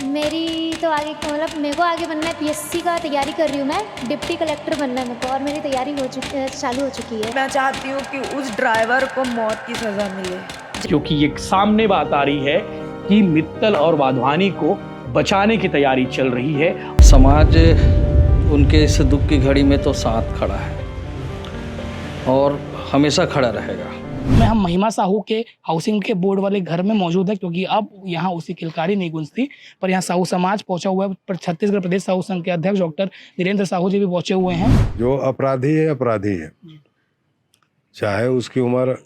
मेरी तो आगे मतलब मेरे को आगे बनना है, पीएससी का तैयारी कर रही हूँ मैं, डिप्टी कलेक्टर बनना है मेरे को, और मेरी तैयारी चालू हो चुकी है। मैं चाहती हूँ कि उस ड्राइवर को मौत की सजा मिले, क्योंकि ये सामने बात आ रही है कि मित्तल और वाधवानी को बचाने की तैयारी चल रही है। समाज उनके इस दुख की घड़ी में तो साथ खड़ा है और हमेशा खड़ा रहेगा। हम महिमा साहू के हाउसिंग के बोर्ड वाले घर में मौजूद है, क्योंकि अब यहाँ उसी किलकारी नहीं गूंजती, पर यहाँ साहू समाज पहुंचा हुआ है। पर छत्तीसगढ़ प्रदेश साहू संघ के अध्यक्ष डॉक्टर धीरेन्द्र साहू जी भी पहुंचे हुए हैं। जो अपराधी है अपराधी है, चाहे उसकी उम्र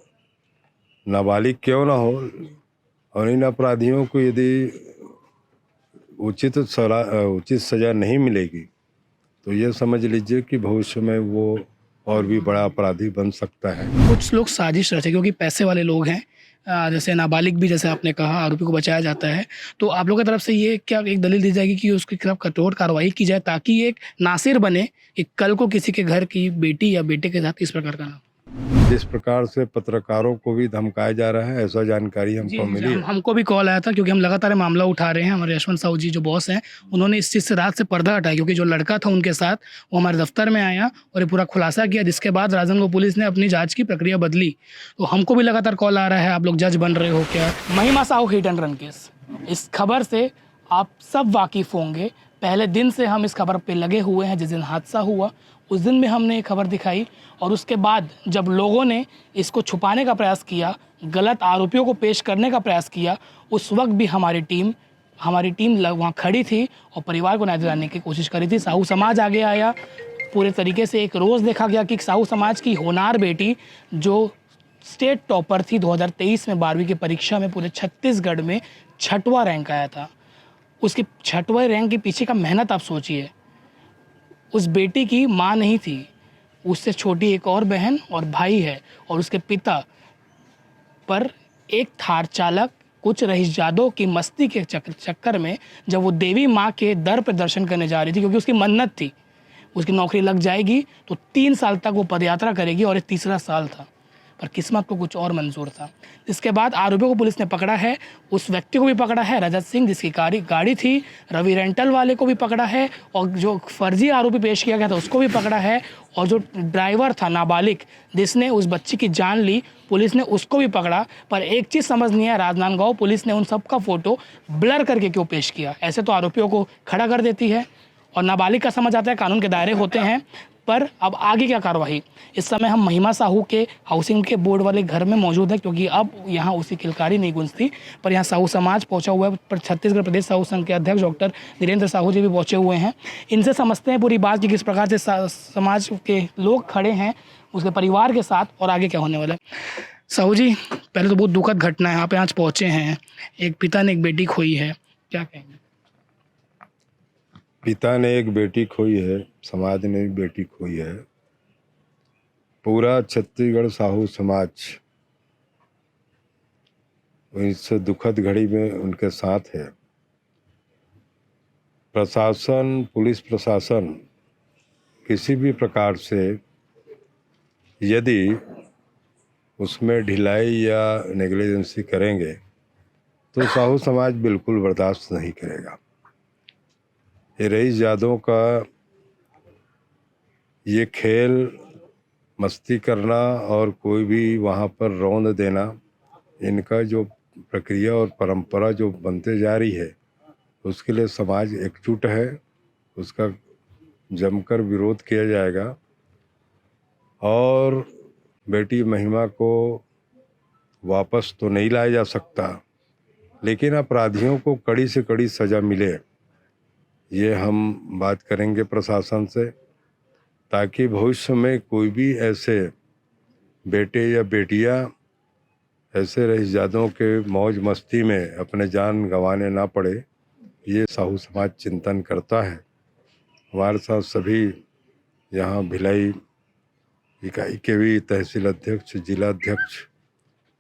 नाबालिग क्यों ना हो, और इन अपराधियों को यदि उचित सजा नहीं मिलेगी तो ये समझ लीजिए कि भविष्य में वो और भी बड़ा अपराधी बन सकता है। कुछ लोग साजिश रचे, क्योंकि पैसे वाले लोग हैं, जैसे नाबालिग भी, जैसे आपने कहा, आरोपी को बचाया जाता है। तो आप लोगों की तरफ से ये क्या एक दलील दी जाएगी कि उसके खिलाफ कठोर कार्रवाई की जाए, ताकि एक नासिर बने कि कल को किसी के घर की बेटी या बेटे के साथ इस प्रकार का ना। जिस प्रकार से पत्रकारों को भी धमकाया जा रहा है, ऐसा जानकारी हमको मिली है। हमको भी कॉल आया था, क्योंकि हम लगातार मामला उठा रहे हैं। हमारे यशवंत साहू जी जो बॉस हैं, उन्होंने इस चीज़ से रात से पर्दा हटाया, क्योंकि जो लड़का था उनके साथ वो हमारे दफ्तर में आया और ये पूरा खुलासा किया, जिसके बाद राजनांदगांव पुलिस ने अपनी जांच की प्रक्रिया बदली। तो हमको भी लगातार कॉल आ रहा है, आप लोग जज बन रहे हो क्या? महिमा Sahu hit and run case, इस खबर से आप सब वाकिफ़ होंगे। पहले दिन से हम इस खबर पे लगे हुए हैं। जिस दिन हादसा हुआ उस दिन में हमने ये खबर दिखाई, और उसके बाद जब लोगों ने इसको छुपाने का प्रयास किया, गलत आरोपियों को पेश करने का प्रयास किया, उस वक्त भी हमारी टीम वहाँ खड़ी थी और परिवार को न्याय दिलाने की कोशिश करी थी। साहू समाज आगे आया, पूरे तरीके से एक रोज़ देखा गया कि साहू समाज की होनार बेटी जो स्टेट टॉपर थी 2023 में 12वीं की परीक्षा में, पूरे छत्तीसगढ़ में 6वां रैंक आया था। उसके 6वें रैंक के पीछे का मेहनत आप सोचिए। उस बेटी की माँ नहीं थी, उससे छोटी एक और बहन और भाई है, और उसके पिता पर एक थार चालक कुछ रईसजादों की मस्ती के चक्कर में, जब वो देवी माँ के दर पर दर्शन करने जा रही थी, क्योंकि उसकी मन्नत थी उसकी नौकरी लग जाएगी तो 3 साल तक वो पदयात्रा करेगी, और ये तीसरा साल था, पर किस्मत को कुछ और मंजूर था। इसके बाद आरोपियों को पुलिस ने पकड़ा है। उस व्यक्ति को भी पकड़ा है, रजत सिंह, जिसकी गाड़ी थी, रवि रेंटल वाले को भी पकड़ा है, और जो फर्जी आरोपी पेश किया गया था उसको भी पकड़ा है, और जो ड्राइवर था नाबालिग जिसने उस बच्ची की जान ली, पुलिस ने उसको भी पकड़ा। पर एक चीज़ समझ नहीं है, राजनांदगांव पुलिस ने उन सब का फ़ोटो ब्लर करके क्यों पेश किया? ऐसे तो आरोपियों को खड़ा कर देती है, और नाबालिग का समझ आता है, कानून के दायरे होते हैं। पर अब आगे क्या कार्रवाई? इस समय हम महिमा साहू के हाउसिंग के बोर्ड वाले घर में मौजूद है, क्योंकि अब यहाँ उसी किलकारी नहीं गूंजती, पर यहाँ साहू समाज पहुंचा हुआ है। पर छत्तीसगढ़ प्रदेश साहू संघ के अध्यक्ष डॉक्टर धीरेन्द्र साहू जी भी पहुंचे हुए हैं। इनसे समझते हैं पूरी बात कि किस प्रकार से समाज के लोग खड़े हैं उसके परिवार के साथ, और आगे क्या होने वाला है। साहू जी, पहले तो बहुत दुखद घटना है, आप यहाँ पहुँचे हैं, एक पिता ने एक बेटी खोई है, क्या कहेंगे? पिता ने एक बेटी खोई है, समाज ने भी बेटी खोई है। पूरा छत्तीसगढ़ साहू समाज इस दुखद घड़ी में उनके साथ है। प्रशासन, पुलिस प्रशासन किसी भी प्रकार से यदि उसमें ढिलाई या नेग्लिजेंसी करेंगे तो साहू समाज बिल्कुल बर्दाश्त नहीं करेगा। ये रईसजादों का ये खेल, मस्ती करना और कोई भी वहाँ पर रौंद देना, इनका जो प्रक्रिया और परंपरा जो बनते जा रही है, उसके लिए समाज एकजुट है। उसका जमकर विरोध किया जाएगा, और बेटी महिमा को वापस तो नहीं लाया जा सकता, लेकिन अपराधियों को कड़ी से कड़ी सज़ा मिले, ये हम बात करेंगे प्रशासन से, ताकि भविष्य में कोई भी ऐसे बेटे या बेटियां ऐसे रईसजादों के मौज मस्ती में अपने जान गंवाने ना पड़े, ये साहू समाज चिंतन करता है। हमारे साथ सभी यहाँ भिलाई इकाई के भी तहसील अध्यक्ष, जिला अध्यक्ष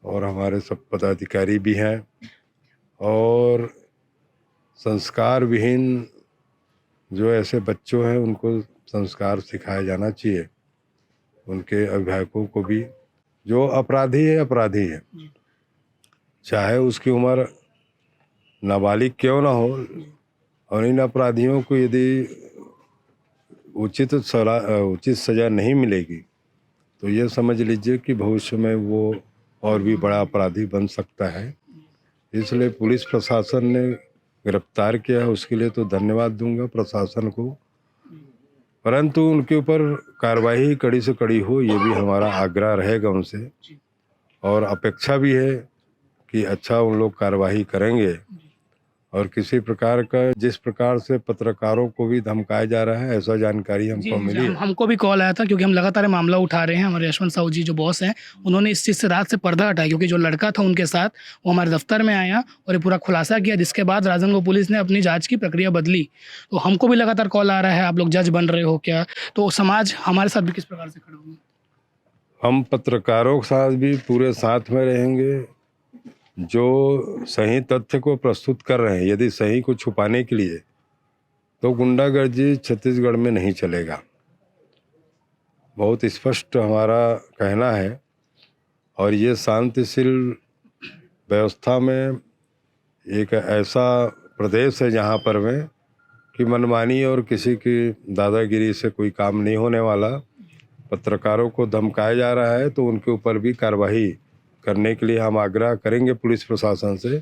और हमारे सब पदाधिकारी भी हैं, और संस्कार विहीन जो ऐसे बच्चों हैं उनको संस्कार सिखाया जाना चाहिए। उनके अभिभावकों को भी, जो अपराधी है अपराधी है, चाहे उसकी उम्र नाबालिग क्यों ना हो, और इन अपराधियों को यदि उचित सज़ा नहीं मिलेगी तो ये समझ लीजिए कि भविष्य में वो और भी बड़ा अपराधी बन सकता है। इसलिए पुलिस प्रशासन ने गिरफ्तार किया है, उसके लिए तो धन्यवाद दूंगा प्रशासन को, परंतु उनके ऊपर कार्रवाई कड़ी से कड़ी हो, ये भी हमारा आग्रह रहेगा उनसे, और अपेक्षा भी है कि अच्छा उन लोग कार्रवाई करेंगे। और किसी प्रकार का जिस प्रकार से पत्रकारों को भी धमकाया जा रहा है, ऐसा जानकारी हमको मिली है। हमको भी कॉल आया था, क्योंकि हम लगातार मामला उठा रहे हैं। हमारे यशवंत साहू जी जो बॉस हैं, उन्होंने इस चीज़ से रात से पर्दा हटाया, क्योंकि जो लड़का था उनके साथ वो हमारे दफ्तर में आया और ये पूरा खुलासा किया, जिसके बाद राजनांदगांव पुलिस ने अपनी जाँच की प्रक्रिया बदली। तो हमको भी लगातार कॉल आ रहा है, आप लोग जज बन रहे हो क्या? तो समाज हमारे साथ भी किस प्रकार से खड़े होंगे? हम पत्रकारों के साथ भी पूरे साथ में रहेंगे। जो सही तथ्य को प्रस्तुत कर रहे हैं, यदि सही को छुपाने के लिए, तो गुंडागर्दी छत्तीसगढ़ में नहीं चलेगा। बहुत स्पष्ट हमारा कहना है। और ये शांतिशील व्यवस्था में एक ऐसा प्रदेश है जहाँ पर में कि मनमानी और किसी की दादागिरी से कोई काम नहीं होने वाला। पत्रकारों को धमकाया जा रहा है तो उनके ऊपर भी कार्रवाई करने के लिए हम आग्रह करेंगे पुलिस प्रशासन से,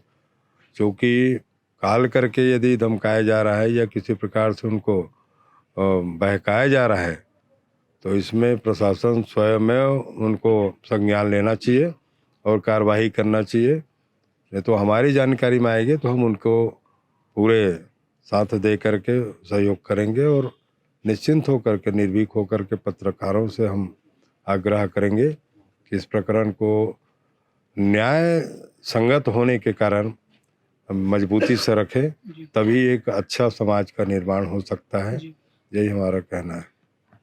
क्योंकि कॉल करके यदि धमकाया जा रहा है या किसी प्रकार से उनको बहकाया जा रहा है तो इसमें प्रशासन स्वयं उनको संज्ञान लेना चाहिए और कार्रवाई करना चाहिए। नहीं तो हमारी जानकारी में आएगी तो हम उनको पूरे साथ दे करके सहयोग करेंगे और निश्चिंत होकर के, निर्भीक होकर के पत्रकारों से हम आग्रह करेंगे कि इस प्रकरण को न्याय संगत होने के कारण मजबूती से रखें, तभी एक अच्छा समाज का निर्माण हो सकता है। यही हमारा कहना है।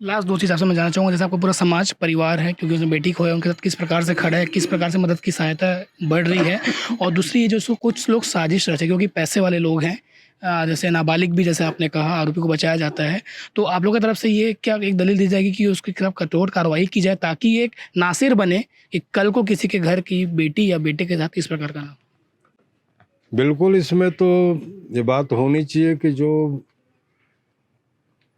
लास्ट दो चीज़ आपसे मैं जानना चाहूँगा, जैसे आपका पूरा समाज परिवार है, क्योंकि उसने बेटी खोया, उनके साथ किस प्रकार से खड़ा है, किस प्रकार से मदद की सहायता बढ़ रही है, और दूसरी ये जो कुछ लोग साजिश रचे, क्योंकि पैसे वाले लोग हैं, जैसे नाबालिग भी, जैसे आपने कहा, आरोपी को बचाया जाता है, तो आप लोगों की तरफ से ये क्या एक दलील दी जाएगी कि उसके खिलाफ कठोर कार्रवाई की जाए, ताकि एक नासिर बने कि कल को किसी के घर की बेटी या बेटे के साथ इस प्रकार का ना? बिल्कुल, इसमें तो ये बात होनी चाहिए कि जो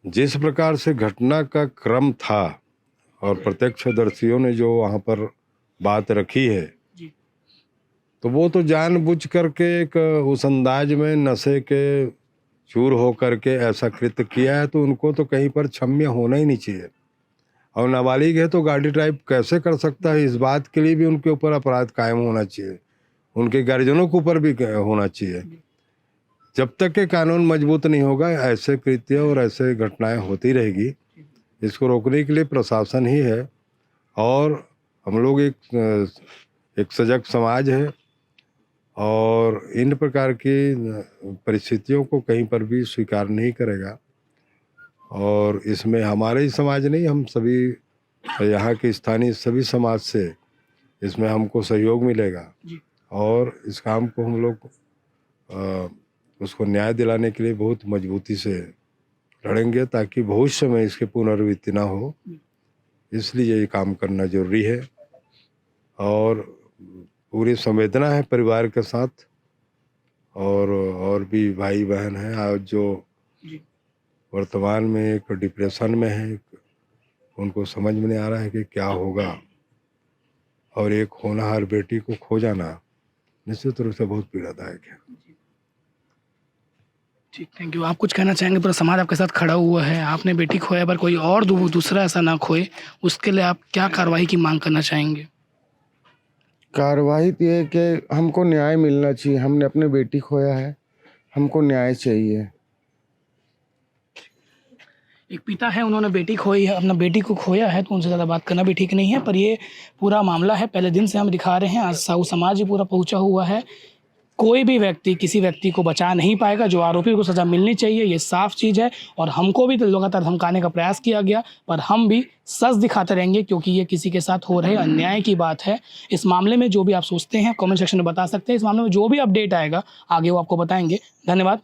जिस प्रकार से घटना का क्रम था और प्रत्यक्षदर्शियों ने जो वहाँ पर बात रखी है, तो वो तो जानबूझ करके एक उस अंदाज में नशे के चूर हो करके ऐसा कृत्य किया है, तो उनको तो कहीं पर क्षम्य होना ही नहीं चाहिए। और नाबालिग है तो गाड़ी ड्राइव कैसे कर सकता है, इस बात के लिए भी उनके ऊपर अपराध कायम होना चाहिए, उनके गार्जियनों के ऊपर भी होना चाहिए। जब तक के कानून मजबूत नहीं होगा, ऐसे कृत्य और ऐसे घटनाएं होती रहेगी। इसको रोकने के लिए प्रशासन ही है, और हम लोग एक सजग समाज है, और इन प्रकार की परिस्थितियों को कहीं पर भी स्वीकार नहीं करेगा। और इसमें हमारे ही समाज नहीं, हम सभी यहाँ के स्थानीय सभी समाज से इसमें हमको सहयोग मिलेगा, और इस काम को हम लोग उसको न्याय दिलाने के लिए बहुत मजबूती से लड़ेंगे, ताकि भविष्य में इसकी पुनरावृत्ति ना हो। इसलिए ये काम करना जरूरी है, और पूरी संवेदना है परिवार के साथ, और भी भाई बहन हैं आज जो वर्तमान में एक डिप्रेशन में है, उनको समझ में नहीं आ रहा है कि क्या होगा, और एक होनहार बेटी को खो जाना निश्चित रूप से बहुत पीड़ादायक है। ठीक, थैंक यू। आप कुछ कहना चाहेंगे? पूरा समाज आपके साथ खड़ा हुआ है, आपने बेटी खोया, पर कोई और दूसरा ऐसा ना खोए, उसके लिए आप क्या कार्रवाई की मांग करना चाहेंगे? कार्रवाई ये है कि हमको न्याय मिलना चाहिए। हमने अपनी बेटी खोया है, हमको न्याय चाहिए। एक पिता है, उन्होंने बेटी खोई है, अपना बेटी को खोया है, तो उनसे ज़्यादा बात करना भी ठीक नहीं है, पर ये पूरा मामला है, पहले दिन से हम दिखा रहे हैं, आज साहू समाज ही पूरा पहुंचा हुआ है। कोई भी व्यक्ति किसी व्यक्ति को बचा नहीं पाएगा, जो आरोपी को सज़ा मिलनी चाहिए, ये साफ चीज़ है। और हमको भी तो लगातार धमकाने का प्रयास किया गया, पर हम भी सच दिखाते रहेंगे, क्योंकि ये किसी के साथ हो रहे अन्याय की बात है। इस मामले में जो भी आप सोचते हैं कमेंट सेक्शन में बता सकते हैं। इस मामले में जो भी अपडेट आएगा आगे वो आपको बताएंगे। धन्यवाद।